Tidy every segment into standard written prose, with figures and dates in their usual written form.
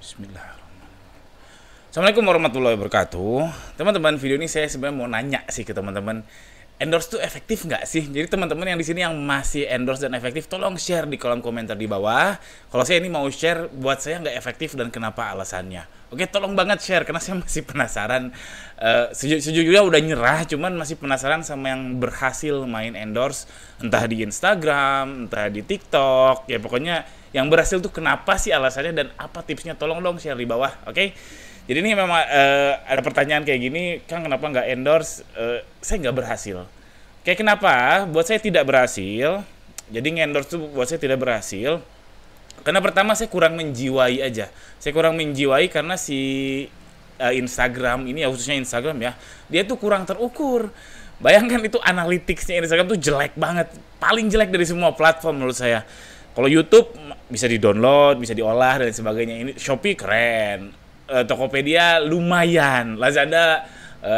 Bismillahirrahmanirrahim. Assalamualaikum warahmatullahi wabarakatuh. Teman-teman, video ini saya sebenarnya mau nanya sih ke teman-teman. Endorse tuh efektif nggak sih? Jadi teman-teman yang di sini yang masih endorse dan efektif, tolong share di kolom komentar di bawah. Kalau saya ini mau share buat saya nggak efektif dan kenapa alasannya. Oke, tolong banget share karena saya masih penasaran. Sejujurnya udah nyerah, cuman masih penasaran sama yang berhasil main endorse, entah di Instagram, entah di TikTok. Ya pokoknya yang berhasil tuh kenapa sih alasannya dan apa tipsnya? Tolong dong share di bawah, oke? Jadi ini memang ada pertanyaan kayak gini, Kang kenapa nggak endorse? Saya nggak berhasil. Kayak kenapa? Buat saya tidak berhasil. Jadi nge-endorse tuh buat saya tidak berhasil. Karena pertama saya kurang menjiwai aja. Saya kurang menjiwai karena si Instagram ini ya, khususnya Instagram ya, dia tuh kurang terukur. Bayangkan itu analytics-nya Instagram tuh jelek banget. Paling jelek dari semua platform menurut saya. Kalau YouTube bisa di-download, bisa diolah dan sebagainya. Ini Shopee keren. Tokopedia lumayan, Lazada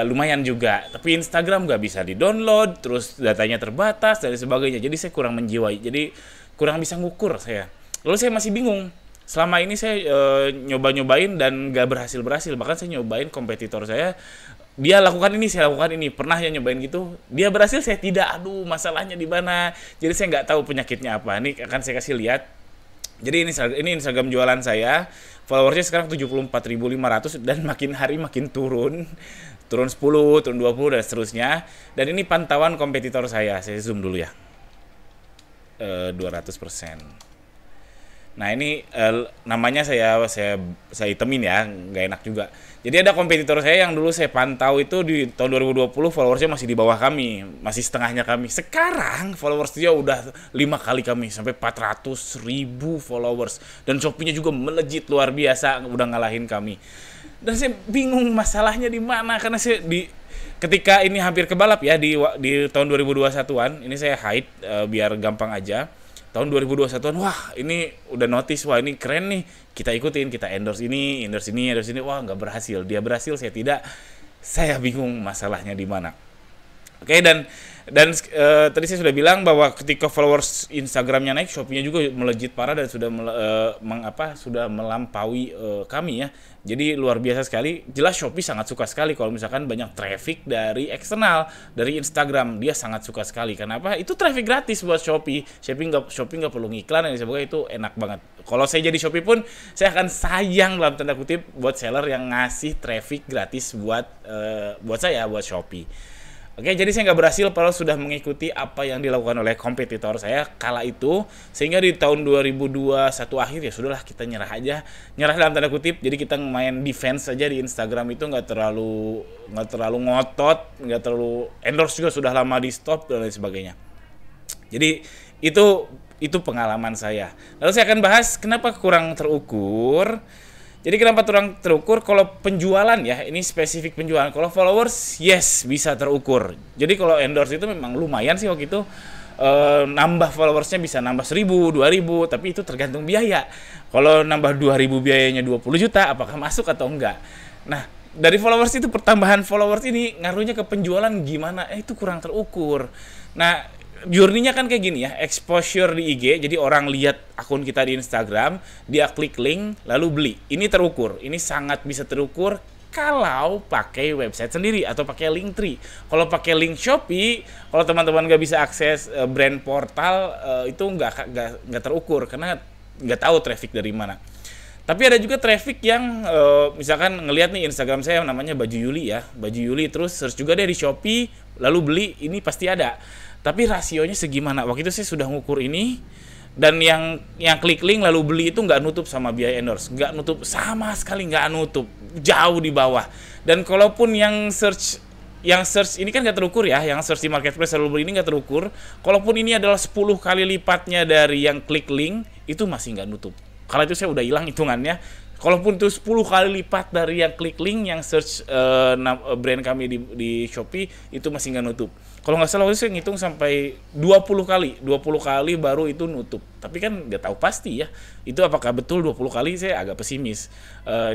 lumayan juga, tapi Instagram nggak bisa di-download, terus datanya terbatas dan sebagainya. Jadi saya kurang menjiwai, jadi kurang bisa ngukur saya. Lalu saya masih bingung. Selama ini saya nyoba-nyobain dan nggak berhasil-berhasil. Bahkan saya nyobain kompetitor saya, dia lakukan ini, saya lakukan ini. Pernah ya nyobain gitu, dia berhasil, saya tidak. Aduh, masalahnya di mana? Jadi saya nggak tahu penyakitnya apa. Ini akan saya kasih lihat. Jadi ini Instagram jualan saya. Followersnya sekarang 74.500 dan makin hari makin turun. Turun 10, turun 20 dan seterusnya. Dan ini pantauan kompetitor saya. Saya zoom dulu ya. 200%. Nah, ini namanya saya hitemin ya, nggak enak juga. Jadi ada kompetitor saya yang dulu saya pantau itu di tahun 2020 followersnya masih di bawah kami, masih setengahnya kami. Sekarang followers dia udah 5 kali kami, sampai 400.000 followers. Dan Shopee-nya juga melejit luar biasa, udah ngalahin kami. Dan saya bingung masalahnya di mana, karena saya ketika ini hampir kebalap ya di tahun 2021-an, ini saya hide biar gampang aja. Tahun 2021-an, wah ini udah notice, wah ini keren nih, kita ikutin, kita endorse ini, wah nggak berhasil, dia berhasil, saya tidak, saya bingung masalahnya di mana. Oke, dan tadi saya sudah bilang bahwa ketika followers Instagramnya naik, Shopee-nya juga melejit parah dan sudah sudah melampaui kami ya. Jadi luar biasa sekali. Jelas Shopee sangat suka sekali kalau misalkan banyak traffic dari eksternal, dari Instagram. Dia sangat suka sekali. Kenapa? Itu traffic gratis buat Shopee. Shopee nggak perlu ngiklan dan sebagainya, itu enak banget. Kalau saya jadi Shopee pun, saya akan sayang dalam tanda kutip buat seller yang ngasih traffic gratis buat saya, buat Shopee. Oke, jadi saya nggak berhasil padahal sudah mengikuti apa yang dilakukan oleh kompetitor saya kala itu, sehingga di tahun 2021 akhir ya sudahlah, kita nyerah aja, nyerah dalam tanda kutip. Jadi kita main defense saja di Instagram, itu nggak terlalu ngotot, nggak terlalu endorse juga, sudah lama di stop dan lain sebagainya. Jadi itu pengalaman saya. Lalu saya akan bahas kenapa kurang terukur. Jadi kenapa kurang terukur? Kalau penjualan ya, ini spesifik penjualan. Kalau followers, yes, bisa terukur. Jadi kalau endorse itu memang lumayan sih waktu itu. Nambah followersnya bisa nambah 1.000, 2.000, tapi itu tergantung biaya. Kalau nambah 2.000 biayanya 20 juta, apakah masuk atau enggak? Nah, dari followers itu, pertambahan followers ini ngaruhnya ke penjualan gimana? Itu kurang terukur. Nah, journey-nya kan kayak gini ya, exposure di IG, jadi orang lihat akun kita di Instagram, dia klik link, lalu beli. Ini terukur, ini sangat bisa terukur kalau pakai website sendiri atau pakai Linktree. Kalau pakai link Shopee, kalau teman-teman nggak bisa akses brand portal, itu nggak terukur, karena nggak tahu traffic dari mana. Tapi ada juga traffic yang misalkan ngelihat nih Instagram saya namanya Baju Yuli ya, Baju Yuli, terus search juga deh di Shopee, lalu beli, ini pasti ada. Tapi rasionya segimana? Waktu itu saya sudah ngukur ini, dan yang klik link lalu beli itu nggak nutup sama biaya endorse, nggak nutup sama sekali, nggak nutup, jauh di bawah. Dan kalaupun yang search ini kan nggak terukur ya, yang search di marketplace lalu beli ini nggak terukur. Kalaupun ini adalah 10 kali lipatnya dari yang klik link, itu masih nggak nutup. Kalau itu saya udah hilang hitungannya. Kalaupun itu 10 kali lipat dari yang klik link, yang search brand kami di Shopee, itu masih nggak nutup. Kalau nggak salah waktu itu saya ngitung sampai 20 kali baru itu nutup. Tapi kan nggak tahu pasti ya, itu apakah betul 20 kali, saya agak pesimis.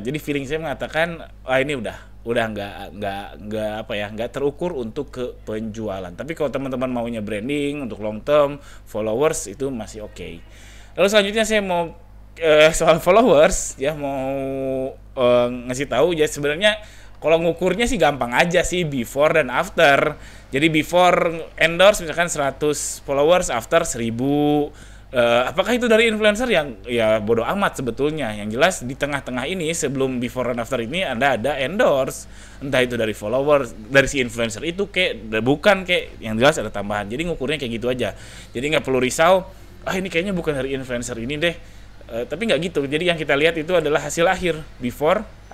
Jadi feeling saya mengatakan, ini udah nggak terukur untuk ke penjualan. Tapi kalau teman-teman maunya branding untuk long term followers, itu masih oke. Lalu selanjutnya saya mau soal followers ya, mau ngasih tahu ya, sebenarnya kalau ngukurnya sih gampang aja sih, before dan after. Jadi before endorse misalkan 100 followers, after 1000. Apakah itu dari influencer? Yang ya bodoh amat sebetulnya. Yang jelas di tengah-tengah ini, sebelum before dan after ini, Anda ada endorse. Entah itu dari followers, dari si influencer itu bukan yang jelas ada tambahan. Jadi ngukurnya kayak gitu aja. Jadi nggak perlu risau, ini kayaknya bukan dari influencer ini deh. Tapi nggak gitu. Jadi yang kita lihat itu adalah hasil akhir,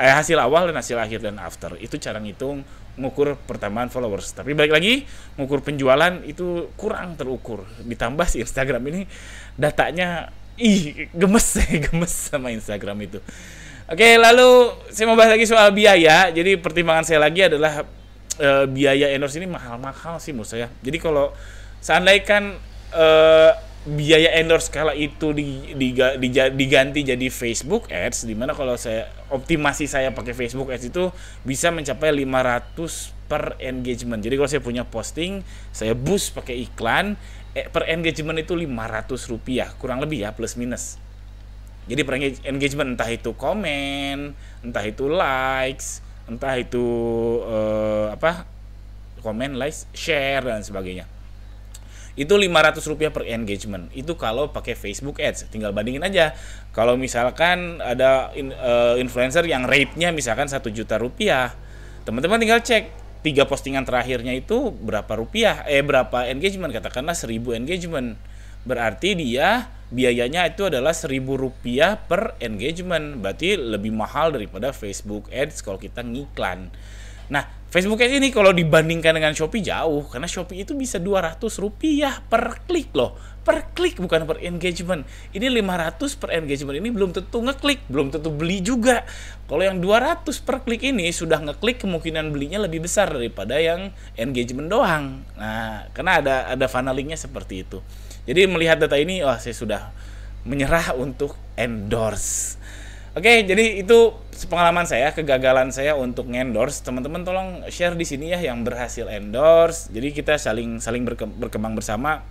hasil awal dan hasil akhir dan after. Itu cara ngitung ngukur pertambahan followers. Tapi balik lagi, ngukur penjualan itu kurang terukur. Ditambah si Instagram ini datanya gemes sama Instagram itu. Oke, lalu saya mau bahas lagi soal biaya. Jadi pertimbangan saya lagi adalah biaya endorse ini mahal-mahal sih menurut saya. Jadi kalau seandainya kan biaya endorse kala itu diganti jadi Facebook Ads, dimana kalau optimasi saya pakai Facebook Ads itu bisa mencapai 500 per engagement. Jadi kalau saya punya posting, saya boost pakai iklan, per engagement itu Rp500, kurang lebih ya, plus minus. Jadi per engagement, entah itu komen, entah itu likes, entah itu komen, likes, share dan sebagainya. Itu Rp500 per engagement. Itu kalau pakai Facebook Ads. Tinggal bandingin aja. Kalau misalkan ada influencer yang rate-nya misalkan Rp1.000.000, teman-teman tinggal cek 3 postingan terakhirnya itu berapa engagement, katakanlah 1000 engagement. Berarti dia biayanya itu adalah Rp1.000 per engagement. Berarti lebih mahal daripada Facebook Ads kalau kita ngiklan. Nah, Facebook Ads ini kalau dibandingkan dengan Shopee jauh, karena Shopee itu bisa Rp200 per klik loh. Per klik, bukan per engagement. Ini 500 per engagement, ini belum tentu ngeklik, belum tentu beli juga. Kalau yang 200 per klik ini sudah ngeklik, kemungkinan belinya lebih besar daripada yang engagement doang. Nah, karena ada funnelingnya seperti itu. Jadi melihat data ini, saya sudah menyerah untuk endorse. Oke, jadi itu pengalaman saya, kegagalan saya untuk endorse. Teman-teman tolong share di sini ya yang berhasil endorse. Jadi kita saling berkembang bersama.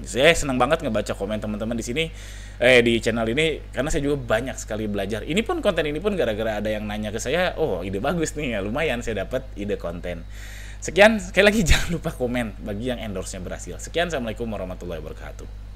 Saya senang banget ngebaca komen teman-teman di sini, di channel ini, karena saya juga banyak sekali belajar. Konten ini pun gara-gara ada yang nanya ke saya, ide bagus nih ya, lumayan saya dapat ide konten. Sekian, sekali lagi jangan lupa komen bagi yang endorse-nya berhasil. Sekian, assalamualaikum warahmatullahi wabarakatuh.